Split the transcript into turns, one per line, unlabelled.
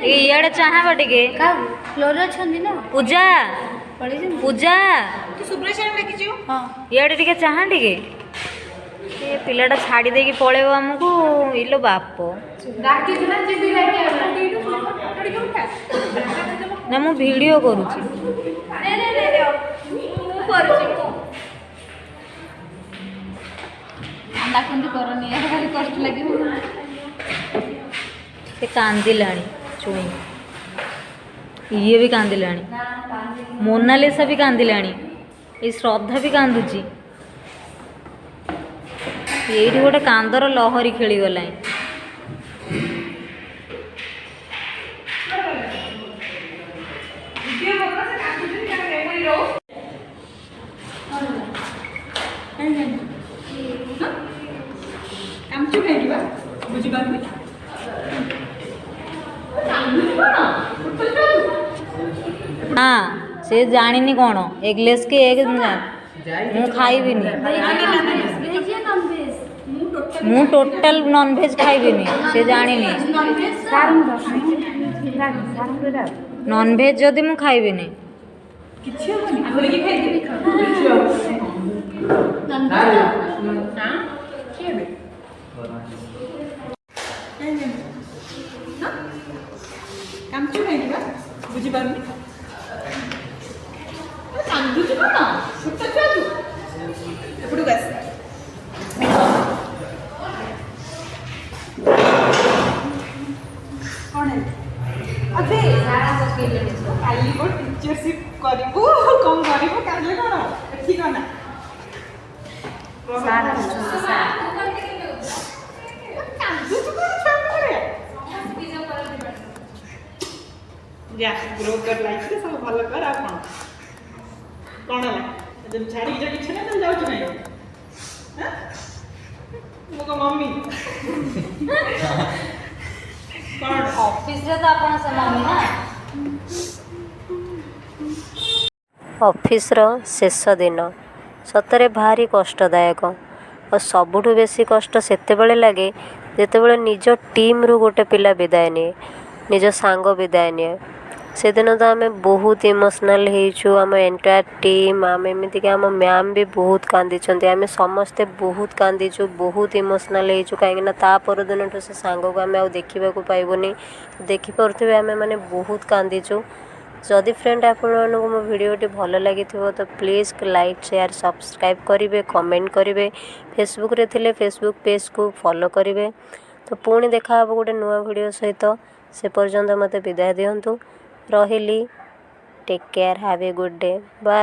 इे चाहब टे पूजा पूजा इे टे चाह टे ये पिलाटा छाड़ी देकी पलैब आमको इलो बाप ना मु वीडियो करुची से कांदिलाणी चुई ये भी कांदिलाणी मोनालिसा भी कांदिलाणी ये श्रद्धा भी कांदुची ये गोटे कांदर लहरी खेली गला हाँ से जानी कौन एक ग्लास के एक मु खाइबिनी मु टोटल नॉन भेज खाइबिनी से जानी नॉन भेज जदि मु खाइबिनी
टीचरशिप करिबो कम करिबो काले कोन ठीक ना या ग्रो कर लाइफ से सब भलो कर आपन कोन है जब छाड़ी जे किछ ना जाउ छ नहीं हां मो मम्मी कोन
ऑफिस रे तो आपन से मम्मी ना
ऑफिस रो शेष दिन सतरे भारी कष्टदायक और सबुठ बेसी कष्ट सेते बेले लगे जेतेबेले निज टीम रु गोटे पिला विदाय निए निज सांग विदाय निए से दिन तो आम बहुत इमोशनल होइछु आम एंटायर टीम आम एमती कि आम मैम भी बहुत कांदी आम समस्ते बहुत कांदीचु बहुत इमोशनल होइछु कहीं ता पर दिन से सांग को आम देखा पाइबुनी देखिपे आम मैंने बहुत कांदीचु जदि फ्रेंड आप मो भिडियोटी भल लगी तो प्लीज़ लाइक शेयर सब्सक्राइब करेंगे कमेंट करेंगे फेसबुक रे थिले फेसबुक पेज को फॉलो करेंगे तो पुणी देखा गोटे नुआ वीडियो सहित से पर्यंत मत विदाय दिंतु रही take care have a good day bye.